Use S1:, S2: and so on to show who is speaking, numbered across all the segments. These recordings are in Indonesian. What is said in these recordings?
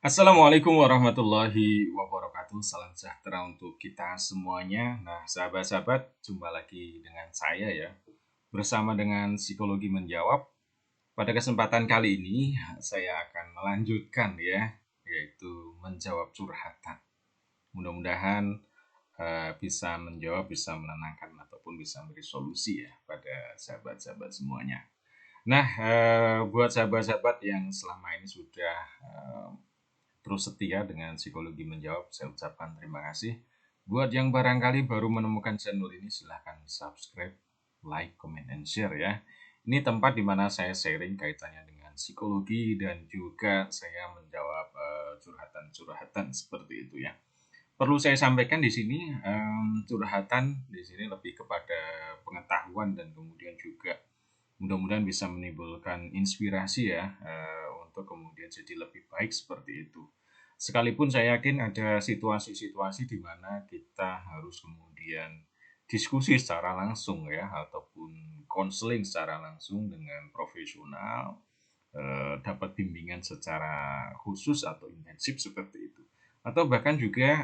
S1: Assalamualaikum warahmatullahi wabarakatuh. Salam sejahtera untuk kita semuanya. Nah, sahabat-sahabat, jumpa lagi dengan saya ya, bersama dengan Psikologi Menjawab. Pada kesempatan kali ini, saya akan melanjutkan ya, yaitu menjawab curhatan. Mudah-mudahan bisa menjawab, bisa menenangkan, ataupun bisa memberi solusi ya pada sahabat-sahabat semuanya. Nah, buat sahabat-sahabat yang selama ini sudah terus setia dengan Psikologi Menjawab, saya ucapkan terima kasih. Buat yang barangkali baru menemukan channel ini, silahkan subscribe, like, comment, and share ya. Ini tempat di mana saya sharing kaitannya dengan psikologi dan juga saya menjawab curhatan-curhatan seperti itu ya. Perlu saya sampaikan di sini, curhatan di sini lebih kepada pengetahuan dan kemudian juga mudah-mudahan bisa menimbulkan inspirasi ya, untuk kemudian jadi lebih baik seperti itu. Sekalipun saya yakin ada situasi-situasi di mana kita harus kemudian diskusi secara langsung ya, ataupun konseling secara langsung dengan profesional, dapat bimbingan secara khusus atau intensif seperti itu. Atau bahkan juga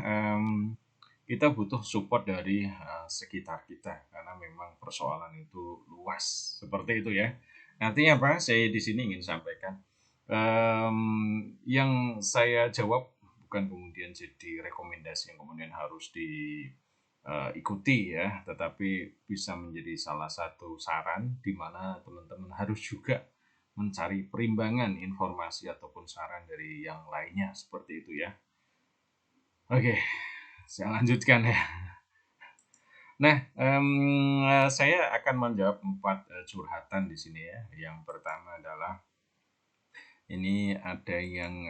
S1: kita butuh support dari sekitar kita karena memang persoalan itu luas seperti itu ya. Artinya apa? Saya di sini ingin sampaikan yang saya jawab bukan kemudian jadi rekomendasi yang kemudian harus diikuti ya, tetapi bisa menjadi salah satu saran di mana teman-teman harus juga mencari perimbangan informasi ataupun saran dari yang lainnya seperti itu ya. Oke, saya lanjutkan ya. Nah, saya akan menjawab 4 curhatan di sini ya. Yang pertama adalah ini ada yang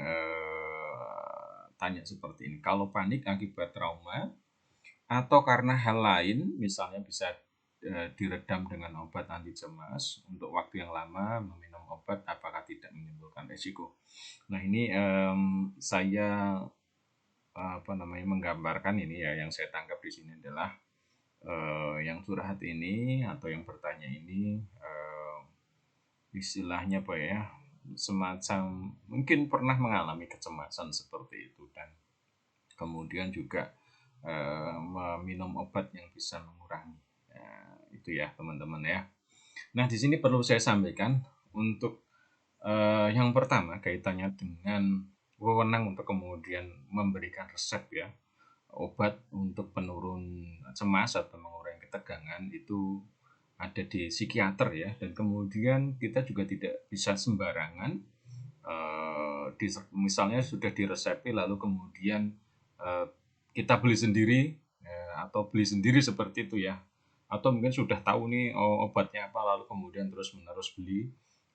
S1: tanya seperti ini. Kalau panik akibat trauma atau karena hal lain, misalnya bisa diredam dengan obat anti cemas untuk waktu yang lama, meminum obat apakah tidak menimbulkan resiko? Nah, ini saya menggambarkan ini ya, yang saya tangkap di sini adalah yang curhat ini atau yang bertanya ini istilahnya apa ya, semacam mungkin pernah mengalami kecemasan seperti itu dan kemudian juga meminum obat yang bisa mengurangi itu ya teman-teman ya. Nah di sini perlu saya sampaikan untuk yang pertama kaitannya dengan wewenang untuk kemudian memberikan resep ya obat untuk penurun cemas atau mengurangi ketegangan itu ada di psikiater ya, dan kemudian kita juga tidak bisa sembarangan misalnya sudah diresepi lalu kemudian eh, kita beli sendiri atau beli sendiri seperti itu ya, atau mungkin sudah tahu nih obatnya apa lalu kemudian terus menerus beli.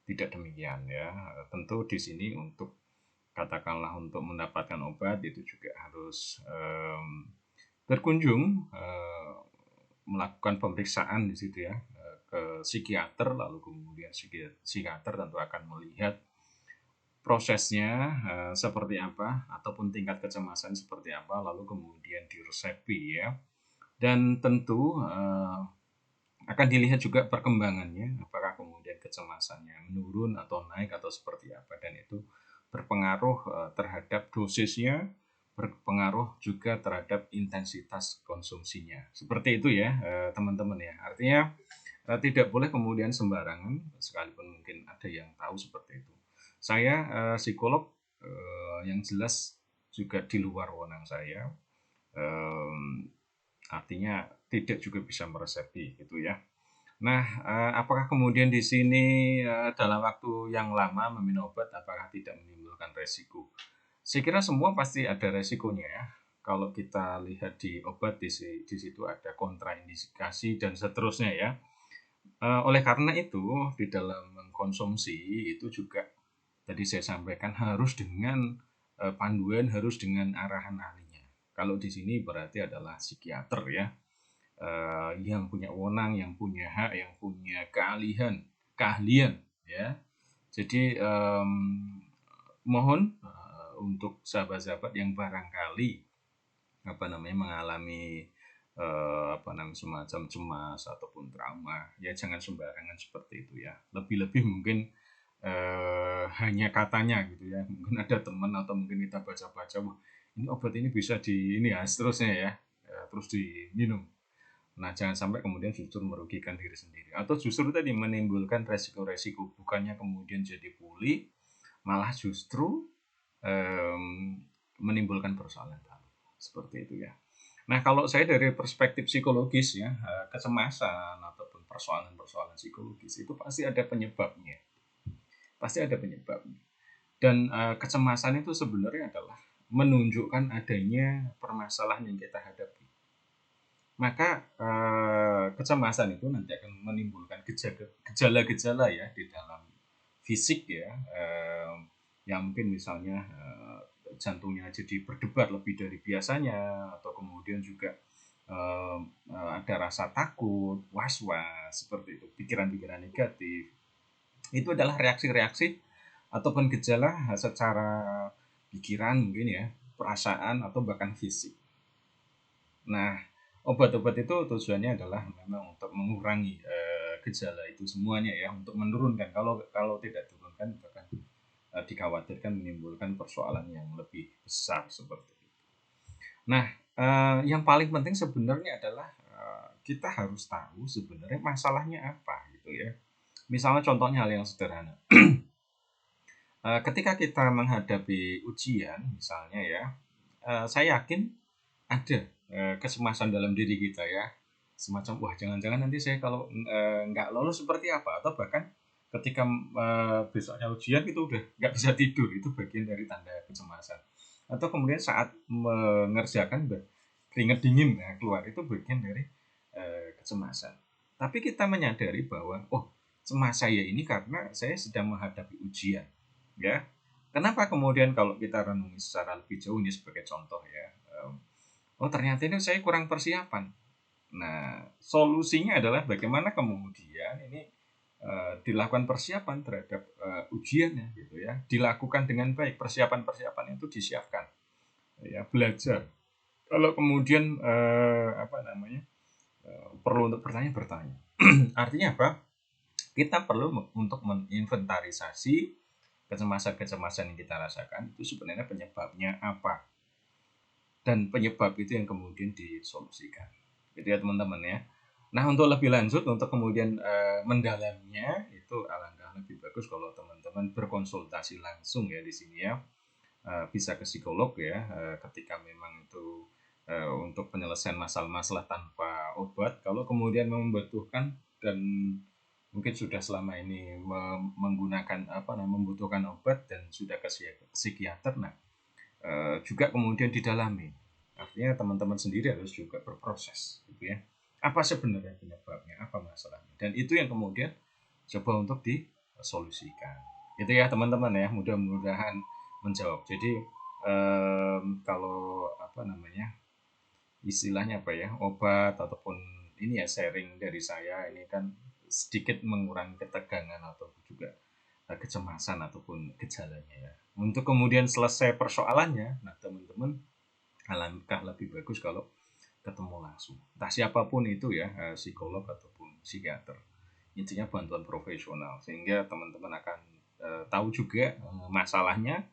S1: Tidak demikian ya. Tentu di sini untuk katakanlah untuk mendapatkan obat itu juga harus berkunjung, melakukan pemeriksaan di situ ya, ke psikiater, lalu kemudian psikiater tentu akan melihat prosesnya seperti apa ataupun tingkat kecemasan seperti apa, lalu kemudian diresepi ya. Dan tentu akan dilihat juga perkembangannya, apakah kemudian kecemasannya menurun atau naik atau seperti apa, dan itu berpengaruh terhadap dosisnya, berpengaruh juga terhadap intensitas konsumsinya. Seperti itu ya teman-teman ya. Artinya tidak boleh kemudian sembarangan, sekalipun mungkin ada yang tahu seperti itu. Saya psikolog, yang jelas juga di luar wewenang saya. Artinya tidak juga bisa meresepi gitu ya. Nah, apakah kemudian di sini dalam waktu yang lama meminum obat apakah tidak menimbulkan resiko? Saya kira semua pasti ada resikonya ya. Kalau kita lihat di obat di situ ada kontraindikasi dan seterusnya ya. Oleh karena itu di dalam mengkonsumsi itu juga tadi saya sampaikan harus dengan panduan, harus dengan arahan ahlinya. Kalau di sini berarti adalah psikiater ya, yang punya wewenang, yang punya hak, yang punya keahlian ya. Jadi mohon untuk sahabat-sahabat yang barangkali mengalami semacam cemas ataupun trauma ya, jangan sembarangan seperti itu ya. Lebih-lebih mungkin hanya katanya gitu ya. Mungkin ada teman atau mungkin kita baca-baca, wah ini obat ini bisa di ini ya, seterusnya ya, terus diminum. Nah, jangan sampai kemudian justru merugikan diri sendiri atau justru tadi menimbulkan resiko-resiko, bukannya kemudian jadi pulih, malah justru menimbulkan persoalan baru. Seperti itu ya. Nah, kalau saya dari perspektif psikologis ya, kecemasan ataupun persoalan-persoalan psikologis itu pasti ada penyebabnya. Pasti ada penyebabnya. Dan kecemasan itu sebenarnya adalah menunjukkan adanya permasalahan yang kita hadapi. Maka kecemasan itu nanti akan menimbulkan gejala-gejala ya di dalam fisik ya, yang mungkin misalnya jantungnya jadi berdebar lebih dari biasanya, atau kemudian juga ada rasa takut, was-was, seperti itu, pikiran-pikiran negatif. Itu adalah reaksi-reaksi ataupun gejala secara pikiran mungkin ya, perasaan atau bahkan fisik. Nah, obat-obat itu tujuannya adalah memang untuk mengurangi gejala itu semuanya ya, untuk menurunkan. Kalau tidak turunkan bahkan dikhawatirkan menimbulkan persoalan yang lebih besar seperti itu. Nah, yang paling penting sebenarnya adalah kita harus tahu sebenarnya masalahnya apa gitu ya. Misalnya contohnya hal yang sederhana. Ketika kita menghadapi ujian misalnya ya, saya yakin ada kecemasan dalam diri kita ya. Semacam, wah jangan-jangan nanti saya kalau nggak lolos seperti apa. Atau bahkan ketika besoknya ujian itu udah nggak bisa tidur. Itu bagian dari tanda kecemasan. Atau kemudian saat mengerjakan udah keringat dingin keluar. Itu bagian dari kecemasan. Tapi kita menyadari bahwa, oh cemas saya ini karena saya sedang menghadapi ujian. Ya, kenapa kemudian kalau kita renungi secara lebih jauh ini sebagai contoh ya, oh ternyata ini saya kurang persiapan. Nah, solusinya adalah bagaimana kemudian ini dilakukan persiapan terhadap ujiannya gitu ya, dilakukan dengan baik, persiapan-persiapan itu disiapkan, ya belajar. Kalau kemudian perlu untuk bertanya. Artinya apa? Kita perlu untuk menginventarisasi kecemasan-kecemasan yang kita rasakan itu sebenarnya penyebabnya apa, dan penyebab itu yang kemudian disolusikan gitu ya teman-teman ya. Nah, untuk lebih lanjut untuk kemudian mendalaminya itu alangkah lebih bagus kalau teman-teman berkonsultasi langsung ya di sini ya. Bisa ke psikolog ya ketika memang itu untuk penyelesaian masalah-masalah tanpa obat. Kalau kemudian membutuhkan dan mungkin sudah selama ini menggunakan membutuhkan obat dan sudah ke psikiater, nah juga kemudian didalami. Artinya teman-teman sendiri harus juga berproses gitu ya. Apa sebenarnya penyebabnya, apa masalahnya, dan itu yang kemudian coba untuk disolusikan. Itu ya teman-teman ya, mudah-mudahan menjawab. Jadi kalau istilahnya obat ataupun ini ya sharing dari saya ini kan sedikit mengurangi ketegangan atau juga kecemasan ataupun gejalanya ya. Untuk kemudian selesai persoalannya, nah teman-teman alangkah lebih bagus kalau ketemu langsung. Entah siapapun itu ya, psikolog ataupun psikiater. Intinya bantuan profesional sehingga teman-teman akan tahu juga masalahnya,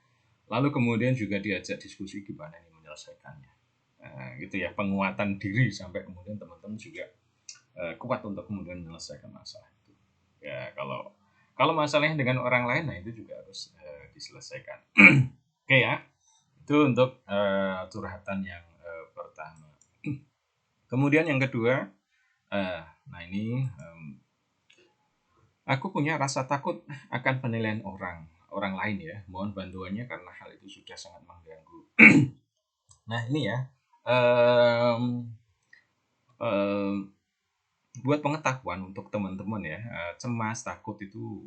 S1: lalu kemudian juga diajak diskusi gimana ini menyelesaikannya. Gitu ya, penguatan diri sampai kemudian teman-teman juga kuat untuk kemudian menyelesaikan masalah itu. Ya, kalau masalahnya dengan orang lain, nah itu juga harus diselesaikan. Oke ya, itu untuk curhatan yang pertama. Kemudian yang kedua, nah ini aku punya rasa takut akan penilaian orang lain ya. Mohon bantuannya karena hal itu sudah sangat mengganggu. Nah ini ya, buat pengetahuan untuk teman-teman ya, cemas, takut itu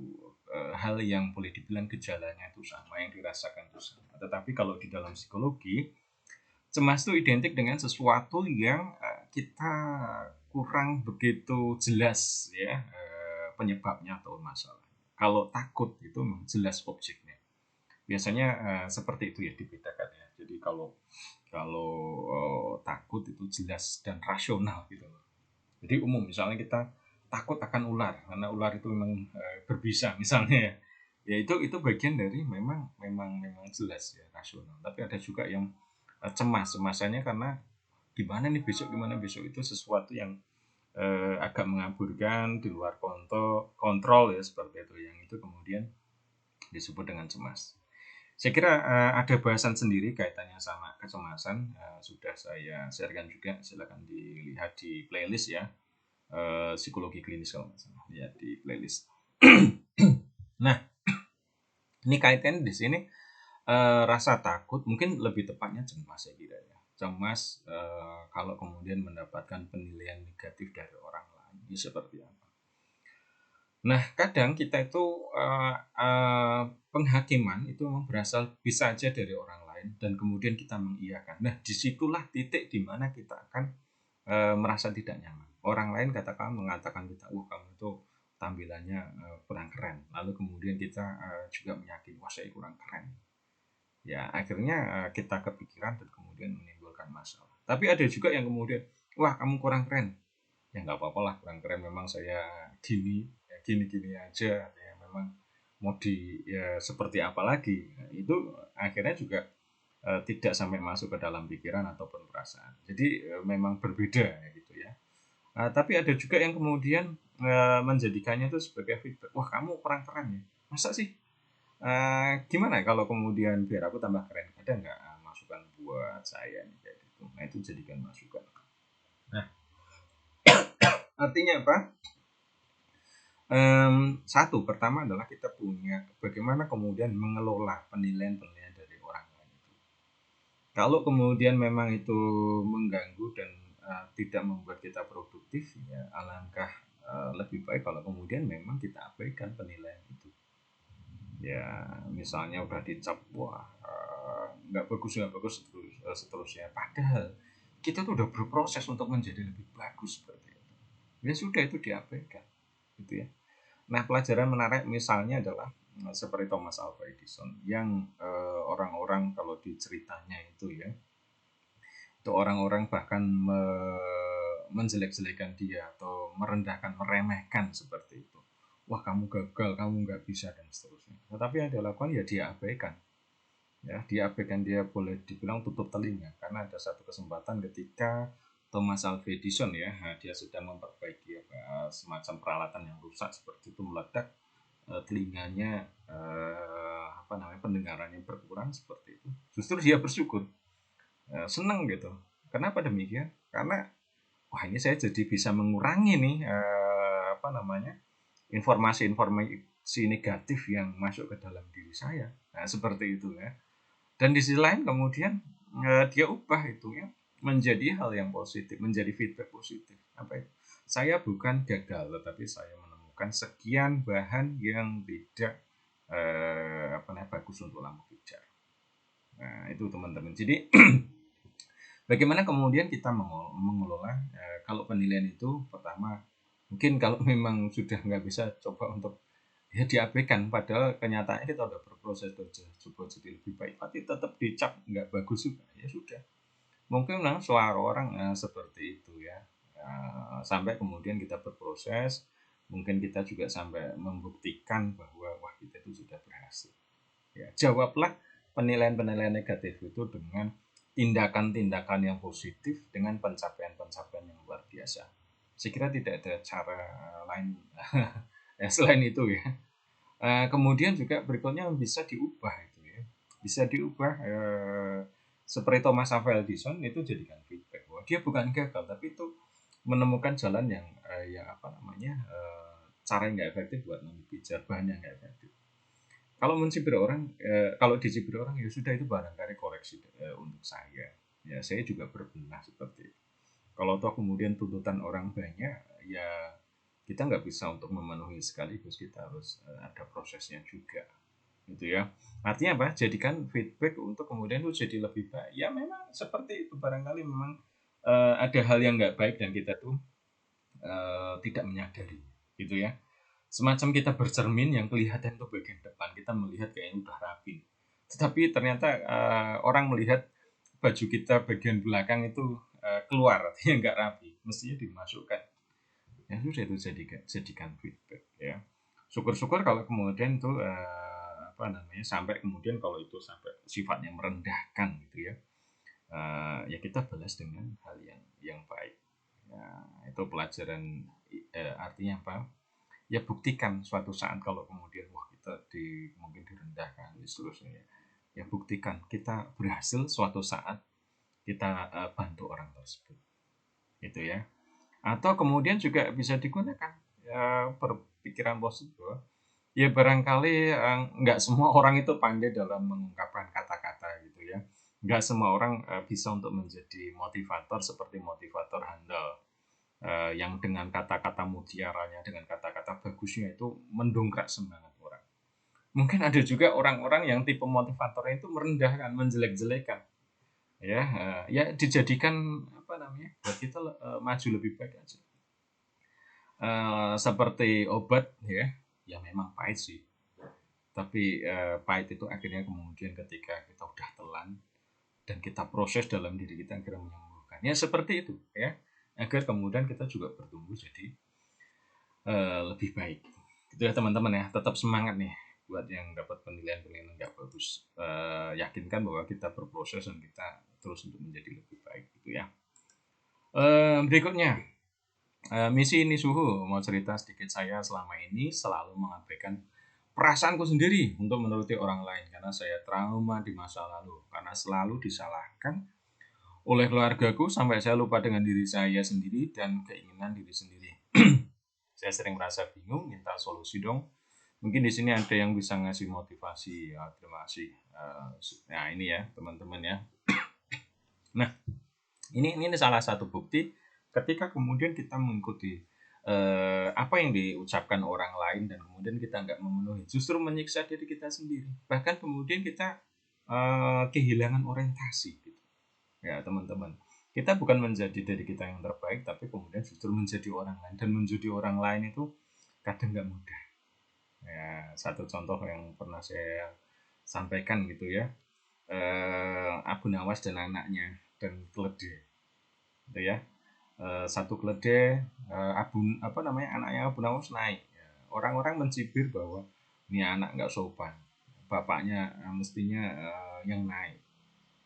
S1: hal yang boleh dibilang gejalanya itu sama, yang dirasakan itu sama. Tetapi kalau di dalam psikologi, cemas itu identik dengan sesuatu yang kita kurang begitu jelas ya penyebabnya atau masalah. Kalau takut itu jelas objeknya. Biasanya seperti itu ya dibedakan ya. Jadi kalau takut itu jelas dan rasional gitu loh. Jadi umum misalnya kita takut akan ular karena ular itu memang berbisa misalnya ya. Ya itu bagian dari memang jelas ya rasional. Tapi ada juga yang cemasannya karena gimana besok itu sesuatu yang agak mengaburkan di luar kontrol ya seperti itu, yang itu kemudian disebut dengan cemas. Saya kira ada bahasan sendiri kaitannya sama kecemasan, sudah saya sharekan juga, silakan dilihat di playlist ya, psikologi klinis kalau nggak salah, lihat di playlist. Nah, ini kaitannya di sini rasa takut, mungkin lebih tepatnya cemas saya kira ya. Cemas kalau kemudian mendapatkan penilaian negatif dari orang lain, ini seperti apa? Nah, kadang kita itu penghakiman itu memang berasal bisa aja dari orang lain dan kemudian kita mengiyakan. Nah, disitulah titik di mana kita akan merasa tidak nyaman. Orang lain mengatakan kita, kamu itu tampilannya kurang keren. Lalu kemudian kita juga meyakini, wah saya kurang keren. Ya, akhirnya kita kepikiran dan kemudian menimbulkan masalah. Tapi ada juga yang kemudian, wah kamu kurang keren. Ya nggak apa-apa lah, kurang keren, memang saya gini ya, gini aja ya, memang mau ya seperti apa lagi. Nah, itu akhirnya juga tidak sampai masuk ke dalam pikiran ataupun perasaan. Jadi memang berbeda ya, gitu ya. Tapi ada juga yang kemudian menjadikannya itu sebagai feedback, wah kamu kurang keren ya, masa sih. Gimana kalau kemudian biar aku tambah keren, ada nggak masukan buat saya nih kayak gitu. Nah itu jadikan masukan. Nah, artinya apa? Satu, pertama adalah kita punya bagaimana kemudian mengelola penilaian-penilaian dari orang lain itu. Kalau kemudian memang itu mengganggu dan tidak membuat kita produktif, ya alangkah lebih baik kalau kemudian memang kita abaikan penilaian itu. Ya misalnya udah dicap, wah nggak bagus seterusnya. Padahal kita tuh udah berproses untuk menjadi lebih bagus seperti itu. Ya sudah, itu diabaikan, gitu ya. Nah, pelajaran menarik misalnya adalah seperti Thomas Alva Edison yang orang-orang kalau diceritanya itu ya, itu orang-orang bahkan menjelek-jelekan dia atau merendahkan, meremehkan seperti itu. Wah kamu gagal, kamu nggak bisa dan seterusnya. Tetapi yang dia lakukan ya dia abaikan. Ya, dia abaikan, dia boleh dibilang tutup telinga karena ada satu kesempatan ketika Thomas Alva Edison ya, dia sedang memperbaiki semacam peralatan yang rusak seperti itu, meledak, telinganya pendengarannya berkurang seperti itu. Justru dia bersyukur, senang gitu. Kenapa demikian? Karena wah ini saya jadi bisa mengurangi nih informasi-informasi negatif yang masuk ke dalam diri saya. Nah seperti itu ya. Dan di sisi lain kemudian dia ubah itu ya menjadi hal yang positif, menjadi feedback positif. Apa itu? Saya bukan gagal, tetapi saya menemukan sekian bahan yang tidak bagus untuk lampu hijau. Nah itu teman-teman. Jadi bagaimana kemudian kita mengelola kalau penilaian itu, pertama mungkin kalau memang sudah nggak bisa, coba untuk ya diabaikan, padahal kenyataannya kita udah berproses coba jadi lebih baik, tapi tetap dicap nggak bagus juga, ya sudah, mungkin memang suara orang seperti itu ya. Sampai kemudian kita berproses, mungkin kita juga sampai membuktikan bahwa wah kita itu sudah berhasil ya. Jawablah penilaian-penilaian negatif itu dengan tindakan-tindakan yang positif, dengan pencapaian-pencapaian yang luar biasa. Saya kira tidak ada cara lain ya selain itu ya. Kemudian juga berikutnya bisa diubah itu ya, bisa diubah seperti Thomas Alva Edison itu jadikan feedback bahwa dia bukan gagal, tapi itu menemukan jalan yang cara yang nggak efektif buat mengejar bahan yang nggak efektif. Kalau mencibir orang, kalau dicibir orang ya sudah, itu barangkali koreksi untuk saya. Ya saya juga berbenah seperti itu. Kalau toh kemudian tuntutan orang banyak, ya kita nggak bisa untuk memenuhi sekaligus, kita harus ada prosesnya juga, gitu ya. Artinya apa? Jadikan feedback untuk kemudian itu jadi lebih baik. Ya memang seperti itu, barangkali memang ada hal yang nggak baik dan kita tuh tidak menyadari, gitu ya. Semacam kita bercermin, yang kelihatan tuh bagian depan, kita melihat kayaknya udah rapi, tetapi ternyata orang melihat baju kita bagian belakang itu keluar, artinya nggak rapi, mestinya dimasukkan. Ya sudah, itu jadikan feedback ya. Syukur-syukur kalau kemudian tuh sampai kemudian kalau itu sampai sifatnya merendahkan gitu ya, ya kita balas dengan hal yang baik. Ya, itu pelajaran, artinya apa? Ya buktikan suatu saat kalau kemudian wah kita mungkin direndahkan dan seterusnya. Ya buktikan kita berhasil suatu saat kita bantu orang tersebut. Gitu ya. Atau kemudian juga bisa digunakan ya, berpikiran positif. Ya barangkali nggak semua orang itu pandai dalam mengungkapkan kata-kata gitu ya. Nggak semua orang bisa untuk menjadi motivator seperti motivator handal, yang dengan kata-kata mutiaranya, dengan kata-kata bagusnya itu mendongkrak semangat orang. Mungkin ada juga orang-orang yang tipe motivatornya itu merendahkan, menjelek-jelekan, ya, ya dijadikan buat kita maju lebih baik aja. Seperti obat ya, ya memang pahit sih. Tapi pahit itu akhirnya kemudian ketika kita udah telan dan kita proses dalam diri kita akhirnya menyembuhkan. Ya seperti itu ya. Agar kemudian kita juga bertumbuh jadi lebih baik. Gitu ya teman-teman ya. Tetap semangat nih buat yang dapat penilaian-penilaian nggak bagus. Yakinkan bahwa kita berproses dan kita terus untuk menjadi lebih baik gitu ya. Berikutnya, misi ini suhu mau cerita sedikit. Saya selama ini selalu mengabaikan perasaanku sendiri untuk menuruti orang lain karena saya trauma di masa lalu, karena selalu disalahkan oleh keluargaku sampai saya lupa dengan diri saya sendiri dan keinginan diri sendiri. Saya sering merasa bingung, minta solusi dong. Mungkin di sini ada yang bisa ngasih motivasi. Ya, terima kasih. Nah ini ya teman-teman ya. Nah ini salah satu bukti ketika kemudian kita mengikuti apa yang diucapkan orang lain dan kemudian kita nggak memenuhi, justru menyiksa diri kita sendiri. Bahkan kemudian kita kehilangan orientasi gitu. Ya teman-teman, kita bukan menjadi diri kita yang terbaik, tapi kemudian justru menjadi orang lain, dan menjadi orang lain itu kadang nggak mudah. Ya, satu contoh yang pernah saya sampaikan gitu ya, Abu Nawas dan anaknya dan keledai, gitu ya. Satu keledai, anaknya Abu Nawas naik. Ya, orang-orang mencibir bahwa ini anak nggak sopan, bapaknya mestinya yang naik.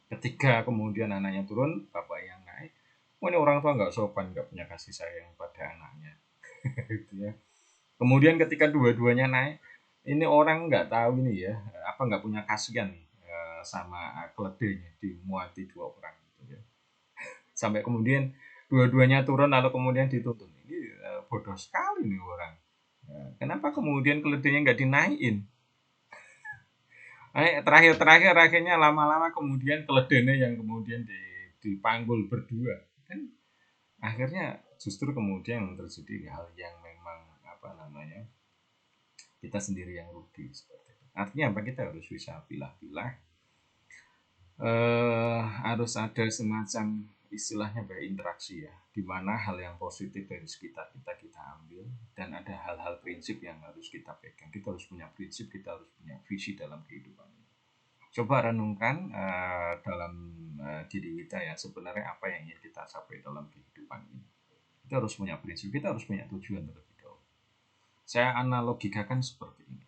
S1: Ketika kemudian anaknya turun, bapak yang naik. Oh, ini orang tua nggak sopan, nggak punya kasih sayang pada anaknya. Gitu ya. Kemudian ketika dua-duanya naik, ini orang nggak tahu ini ya, apa nggak punya kasihan nih sama keledainya, dimuati dua orang. Gitu ya. Sampai kemudian dua-duanya turun lalu kemudian dituntun. Ini bodoh sekali nih orang. Kenapa kemudian keledainya nggak dinaikin? Terakhir akhirnya lama-lama kemudian keledainya yang kemudian dipanggul berdua kan, akhirnya justru kemudian terjadi hal yang memang kita sendiri yang rugi seperti itu. Artinya apa, kita harus bisa pilah-pilah, harus ada semacam istilahnya berinteraksi ya, di mana hal yang positif dari sekitar kita ambil, dan ada hal-hal prinsip yang harus kita pegang. Kita harus punya prinsip, kita harus punya visi dalam kehidupan ini. Coba renungkan dalam diri kita ya, sebenarnya apa yang ingin kita capai dalam kehidupan ini. Kita harus punya prinsip, kita harus punya tujuan terlebih dahulu. Saya analogikakan seperti ini.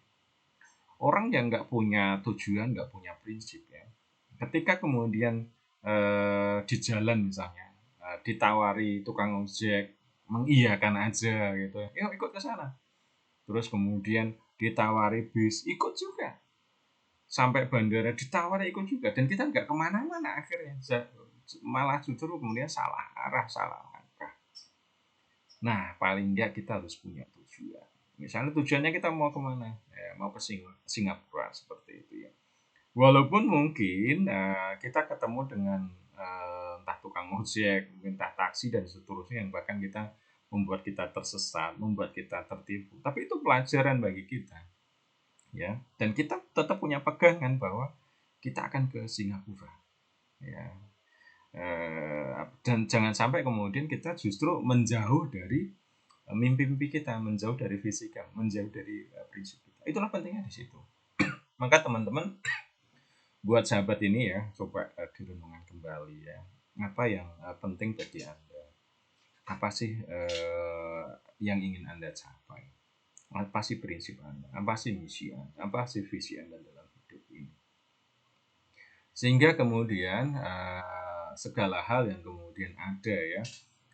S1: Orang yang nggak punya tujuan, nggak punya prinsip ya, ketika kemudian di jalan misalnya ditawari tukang ojek, mengiyakan aja gitu, yuk ikut ke sana. Terus kemudian ditawari bis, ikut juga. Sampai bandara ditawari ikut juga, dan kita nggak kemana-mana akhirnya, malah justru kemudian salah arah, salah langkah. Nah paling nggak kita harus punya tujuan. Misalnya tujuannya kita mau kemana, mau ke Singapura seperti itu ya. Walaupun mungkin kita ketemu dengan entah tukang ojek, entah taksi dan seterusnya, yang bahkan membuat kita tersesat, membuat kita tertipu. Tapi itu pelajaran bagi kita, ya. Dan kita tetap punya pegangan bahwa kita akan ke Singapura, ya. Dan jangan sampai kemudian kita justru menjauh dari mimpi-mimpi kita, menjauh dari visi kita, menjauh dari prinsip kita. Itulah pentingnya di situ. Maka teman-teman, buat sahabat ini ya, coba direnungkan kembali ya, apa yang penting bagi Anda, apa sih yang ingin Anda capai. Apa sih prinsip Anda? Apa sih misi Anda? Apa sih visi Anda dalam hidup ini? Sehingga kemudian segala hal yang kemudian ada ya,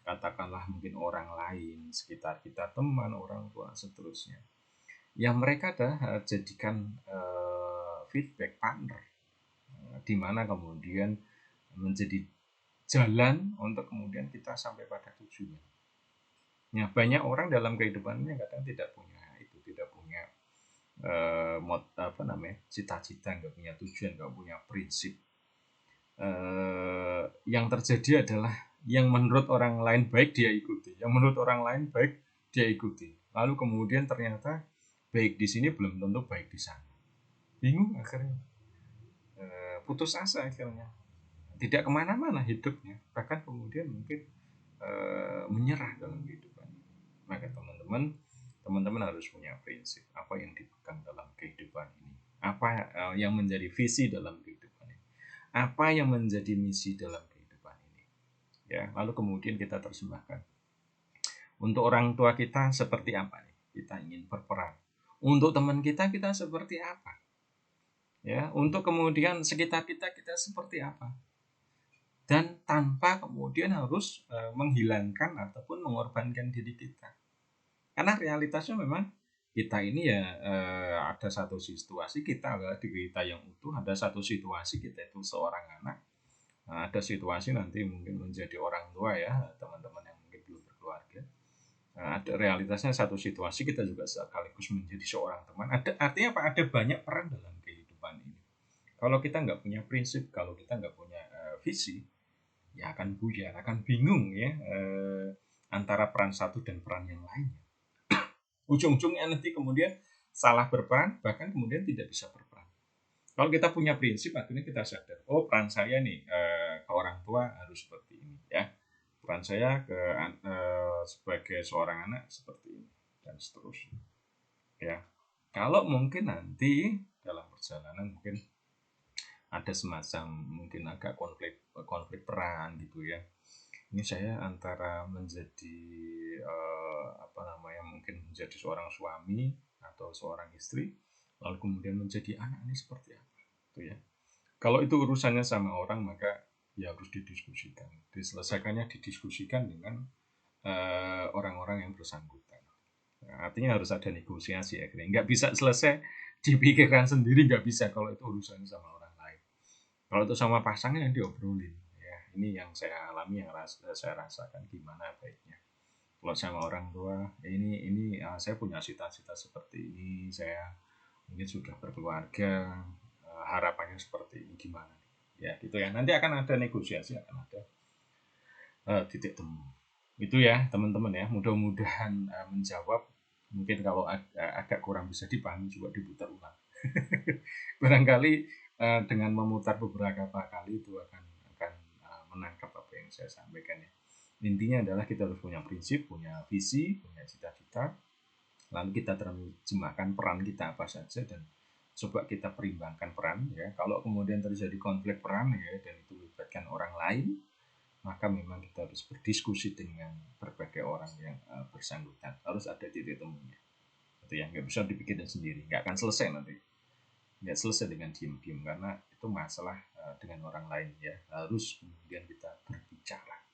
S1: katakanlah mungkin orang lain, sekitar kita, teman, orang tua, seterusnya. Yang mereka adalah jadikan feedback partner, di mana kemudian menjadi jalan untuk kemudian kita sampai pada tujuan. Ya, banyak orang dalam kehidupannya kadang tidak punya itu, tidak punya cita-cita, nggak punya tujuan, nggak punya prinsip. Yang terjadi adalah yang menurut orang lain baik dia ikuti, yang menurut orang lain baik dia ikuti. Lalu kemudian ternyata baik di sini belum tentu baik di sana. Bingung akhirnya, putus asa akhirnya, tidak kemana-mana hidupnya, bahkan kemudian mungkin menyerah dalam kehidupan. Maka teman-teman harus punya prinsip apa yang dipegang dalam kehidupan ini, apa yang menjadi visi dalam kehidupan ini, apa yang menjadi misi dalam kehidupan ini, ya. Lalu kemudian kita tersembahkan untuk orang tua kita seperti apa nih, kita ingin berperan untuk teman kita seperti apa, ya, untuk kemudian sekitar kita seperti apa, dan tanpa kemudian harus menghilangkan ataupun mengorbankan diri kita. Karena realitasnya memang kita ini ya ada satu situasi kita adalah diri kita yang utuh, ada satu situasi kita itu seorang anak, ada situasi nanti mungkin menjadi orang tua ya, teman-teman yang mungkin belum berkeluarga. Ada realitasnya satu situasi kita juga sekaligus menjadi seorang teman. Artinya apa? Ada banyak peran dalam kehidupan ini. Kalau kita nggak punya prinsip, kalau kita nggak punya visi, ya akan buyar, akan bingung ya, antara peran satu dan peran yang lainnya. Ujung-ujungnya nanti kemudian salah berperan, bahkan kemudian tidak bisa berperan. Kalau kita punya prinsip, akhirnya kita sadar, oh peran saya nih ke orang tua harus seperti ini ya, peran saya ke sebagai seorang anak seperti ini, dan seterusnya ya. Kalau mungkin nanti dalam perjalanan mungkin ada semacam mungkin agak konflik peran gitu ya, ini saya antara menjadi mungkin menjadi seorang suami atau seorang istri, lalu kemudian menjadi anak, ini seperti apa itu ya. Kalau itu urusannya sama orang, maka ya harus didiskusikan, didiskusikan dengan orang-orang yang bersangkutan. Nah, artinya harus ada negosiasi akhirnya, nggak bisa selesai dipikirkan sendiri, nggak bisa kalau itu urusannya sama orang lain. Kalau itu sama pasangan yang diobrolin ya. Ini yang saya alami, yang saya rasakan gimana baiknya. Kalau sama orang tua, ini saya punya cita-cita seperti ini, saya ini sudah berkeluarga, harapannya seperti ini, gimana ya gitu ya. Nanti akan ada negosiasi, akan ada titik temu. Itu ya teman-teman ya, mudah-mudahan menjawab. Mungkin kalau agak kurang bisa dipahami juga diputar ulang. Barangkali dengan memutar beberapa kali itu akan menangkap apa yang saya sampaikan ya. Intinya adalah kita harus punya prinsip, punya visi, punya cita-cita, lalu kita terjemahkan peran kita apa saja, dan coba kita perimbangkan peran ya. Kalau kemudian terjadi konflik peran ya, dan itu melibatkan orang lain, maka memang kita harus berdiskusi dengan berbagai orang yang bersangkutan. Harus ada titik temunya. Itu ya, nggak bisa dipikirin sendiri, nggak akan selesai nanti. Nggak selesai dengan diem-diem, karena itu masalah dengan orang lain ya. Harus kemudian kita berbicara.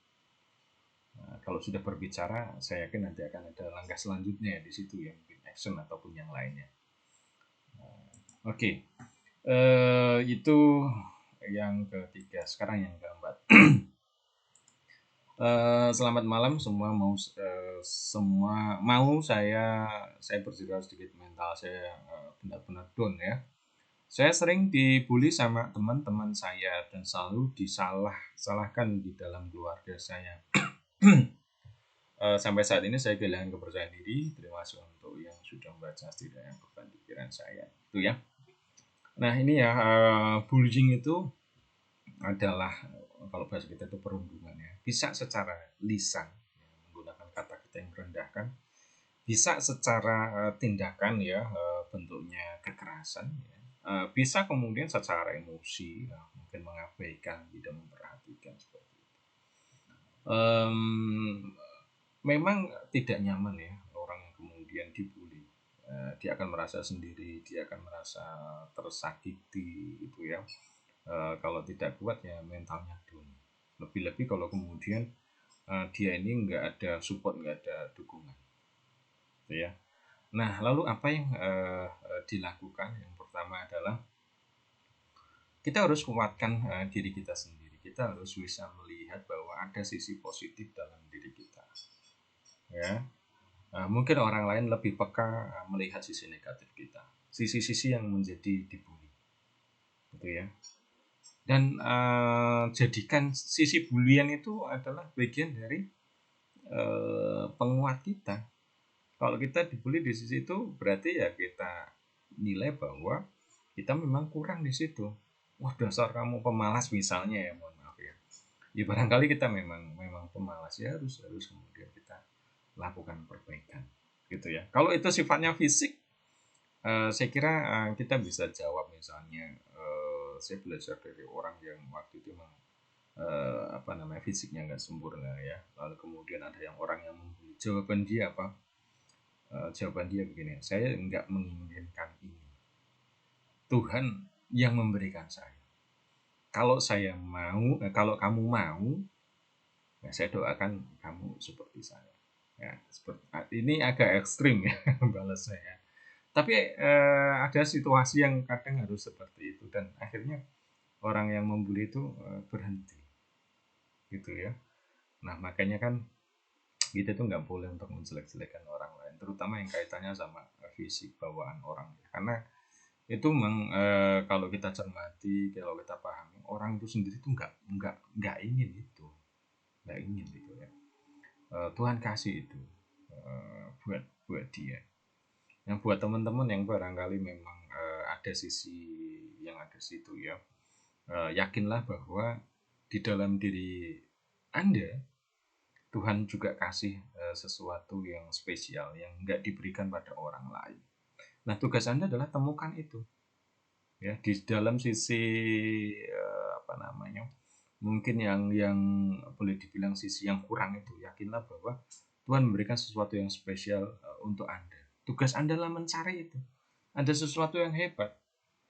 S1: Nah, kalau sudah berbicara, saya yakin nanti akan ada langkah selanjutnya di situ ya, mungkin action ataupun yang lainnya. Oke. Itu yang ketiga. Sekarang yang keempat. Selamat malam semua. Saya bercerita sedikit, mental saya benar-benar down ya. Saya sering dibully sama teman-teman saya dan selalu disalahkan di dalam keluarga saya. Sampai saat ini saya kehilangan kepercayaan diri. Terima kasih untuk yang sudah membaca setidaknya beban pikiran saya. Itu ya. Nah ini ya, bullying itu adalah, kalau bahasa kita itu perundungan ya. Bisa secara lisan ya, menggunakan kata-kata yang merendahkan, bisa secara tindakan ya, bentuknya kekerasan ya. Bisa kemudian secara emosi ya, mungkin mengabaikan, tidak memperhatikan seperti itu. Memang tidak nyaman ya orang yang kemudian dibully. dia akan merasa sendiri, dia akan merasa tersakiti gitu ya. Kalau tidak kuat ya mentalnya down. Lebih-lebih kalau kemudian dia ini nggak ada support, nggak ada dukungan, gitu ya. Nah, lalu apa yang dilakukan? Yang pertama adalah kita harus kuatkan diri kita sendiri. Kita harus bisa melihat bahwa ada sisi positif dalam diri kita, ya. Mungkin orang lain lebih peka melihat sisi negatif kita, sisi-sisi yang menjadi dibully, gitu ya. Dan jadikan sisi bulian itu adalah bagian dari penguat kita. Kalau kita dibully di sisi itu, berarti ya kita nilai bahwa kita memang kurang di situ. Wah, dasar kamu pemalas misalnya, ya mohon maaf ya. Ya barangkali kita memang pemalas, ya harus kemudian kita lakukan perbaikan, gitu ya. Kalau itu sifatnya fisik, saya kira kita bisa jawab misalnya, saya belajar dari orang yang waktu itu memang fisiknya nggak sempurna ya. Lalu kemudian ada yang orang yang membuli. Jawaban dia apa? Jawaban dia begini, saya nggak menginginkan ini. Tuhan yang memberikan saya. Kalau saya mau, kalau kamu mau, ya saya doakan kamu seperti saya. Ya, ini agak ekstrim ya balasnya ya. Tapi ada situasi yang kadang harus seperti itu dan akhirnya orang yang membuli itu berhenti, gitu ya. Nah makanya kan kita tuh nggak boleh untuk menjelek-jelekan orang lain, terutama yang kaitannya sama fisik bawaan orang. Karena itu memang kalau kita cermati, kalau kita pahami, orang itu sendiri tuh nggak ingin itu, nggak ingin gitu ya. Tuhan kasih itu buat buat dia. Yang buat teman-teman yang barangkali memang ada sisi yang ada situ ya, yakinlah bahwa di dalam diri Anda Tuhan juga kasih sesuatu yang spesial yang nggak diberikan pada orang lain. Nah, tugas Anda adalah temukan itu. Ya, di dalam sisi mungkin yang boleh dibilang sisi yang kurang itu, yakinlah bahwa Tuhan memberikan sesuatu yang spesial untuk Anda. Tugas Anda adalah mencari itu. Ada sesuatu yang hebat.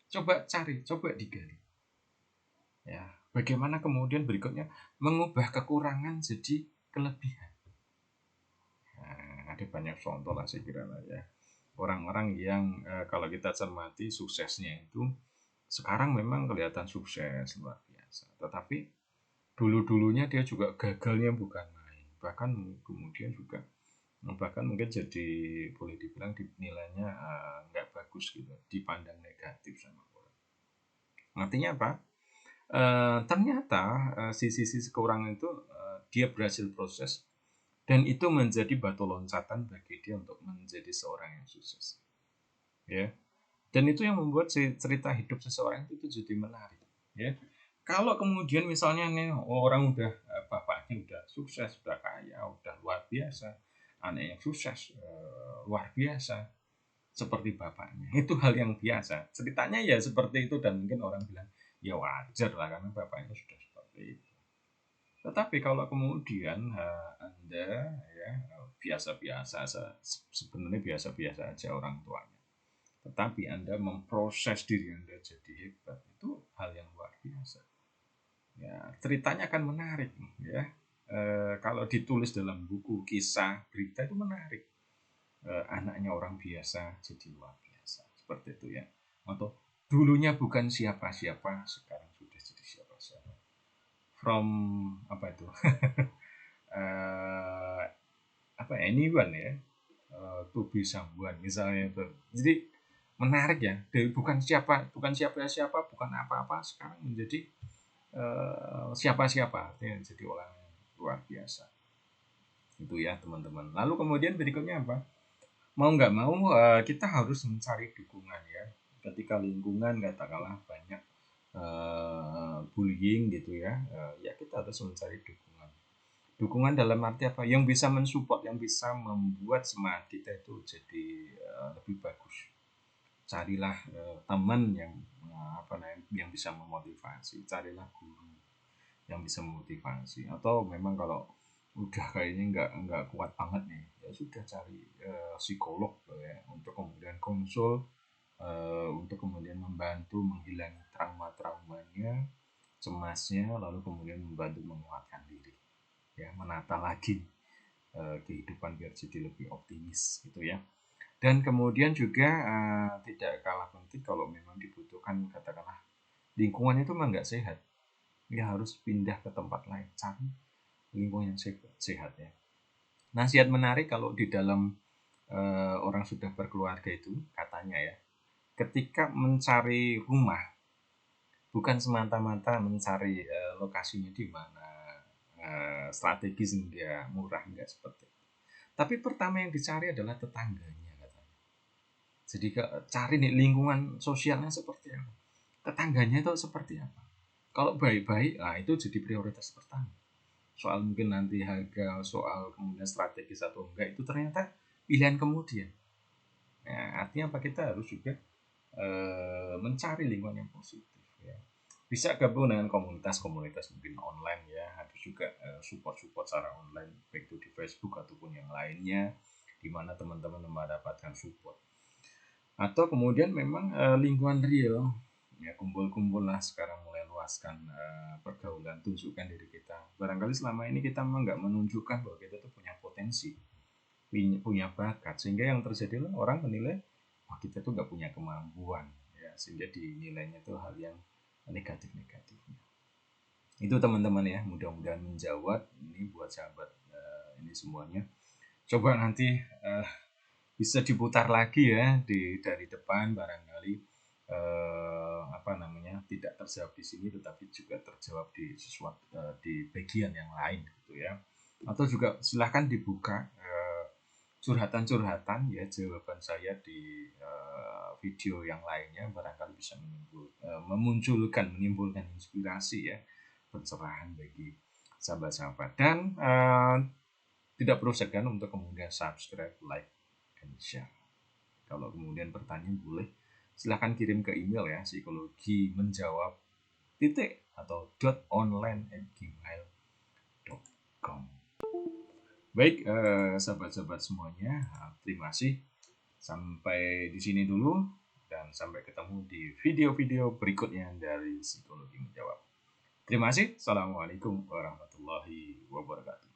S1: Coba cari, coba digali. Ya, bagaimana kemudian berikutnya mengubah kekurangan jadi kelebihan. Ada banyak contoh lah saya kira lah ya. Orang-orang yang kalau kita cermati suksesnya itu sekarang memang kelihatan sukses luar biasa. Tetapi dulu-dulunya dia juga gagalnya bukan main. Bahkan kemudian juga bahkan mungkin jadi boleh dibilang nilainya nggak bagus gitu, dipandang negatif sama orang. Artinya apa? Ternyata sisi-sisi kekurangan itu dia berhasil proses dan itu menjadi batu loncatan bagi dia untuk menjadi seorang yang sukses, ya. Dan itu yang membuat cerita hidup seseorang itu jadi menarik, ya. Kalau kemudian misalnya nih orang udah bapaknya udah sukses, udah kaya, udah luar biasa, anaknya sukses luar biasa seperti bapaknya, itu hal yang biasa. Ceritanya ya seperti itu dan mungkin orang bilang ya wajar lah karena bapaknya sudah seperti itu. Tetapi kalau kemudian Anda ya biasa-biasa, sebenarnya biasa-biasa aja orang tuanya, tetapi Anda memproses diri Anda jadi hebat, itu hal yang luar biasa. Ya, ceritanya akan menarik ya. Kalau ditulis dalam buku kisah berita itu menarik. Anaknya orang biasa jadi luar biasa, seperti itu ya. Atau dulunya bukan siapa-siapa, sekarang sudah jadi siapa-siapa. From apa itu? Anyone ya, to be someone misalnya itu. Jadi menarik ya. Bukan siapa bukan apa-apa, sekarang menjadi siapa-siapa, artinya jadi orang luar biasa. Itu ya teman-teman. Lalu kemudian berikutnya apa? Mau nggak mau kita harus mencari dukungan ya. Ketika lingkungan katakanlah banyak bullying gitu ya, ya kita harus mencari dukungan. Dukungan dalam arti apa? Yang bisa mensupport, yang bisa membuat semangat kita itu jadi lebih bagus. Carilah teman yang yang bisa memotivasi. Carilah guru yang bisa memotivasi. Atau memang kalau udah kayaknya nggak kuat banget nih, ya sudah cari psikolog ya, untuk kemudian konsul, untuk kemudian membantu menghilangi trauma-traumanya, cemasnya, lalu kemudian membantu menguatkan diri, ya menata lagi kehidupan biar jadi lebih optimis gitu ya. Dan kemudian juga tidak kalah penting, kalau memang dibutuhkan katakanlah lingkungan itu memang nggak sehat, ya harus pindah ke tempat lain, cari lingkungan yang sehat ya. Nasihat menarik kalau di dalam orang sudah berkeluarga itu katanya ya, ketika mencari rumah bukan semata-mata mencari lokasinya di mana, strategis dia murah, enggak seperti itu. Tapi pertama yang dicari adalah tetangganya katanya. Jadi cari nih lingkungan sosialnya seperti apa, tetangganya itu seperti apa. Kalau baik-baik, nah itu jadi prioritas pertama. Soal mungkin nanti harga, soal kemudian strategis atau enggak, itu ternyata pilihan kemudian. Nah, artinya apa, kita harus juga mencari lingkungan yang positif ya. Bisa gabung dengan komunitas-komunitas mungkin online ya, ada juga support-support secara online baik itu di Facebook ataupun yang lainnya, di mana teman-teman mendapatkan support. Atau kemudian memang lingkungan real ya, kumpul-kumpul lah sekarang, mulai luaskan pergaulan, tunjukkan diri kita. Barangkali selama ini kita memang nggak menunjukkan bahwa kita tuh punya potensi, punya bakat, sehingga yang terjadi lah orang menilai wah kita tuh nggak punya kemampuan ya, sehingga dinilainya tuh hal yang negatif-negatifnya. Itu teman-teman ya, mudah-mudahan menjawab ini buat sahabat ini semuanya. Coba nanti bisa diputar lagi ya dari depan, barangkali apa namanya, tidak terjawab di sini tetapi juga terjawab di sesuatu di bagian yang lain gitu ya. Atau juga silahkan dibuka curhatan-curhatan ya, jawaban saya di video yang lainnya, barangkali bisa menimbulkan inspirasi ya, pencerahan bagi sahabat-sahabat. Dan tidak perlu segan untuk kemudian subscribe, like, dan share. Kalau kemudian pertanyaan boleh silahkan kirim ke email ya, psikologi menjawab titik atau .online@gmail.com. Baik sahabat-sahabat semuanya, terima kasih. Sampai di sini dulu, dan sampai ketemu di video-video berikutnya dari Psikologi Menjawab. Terima kasih. Assalamualaikum warahmatullahi wabarakatuh.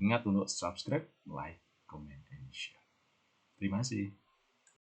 S1: Ingat untuk subscribe, like, comment, and share. Terima kasih.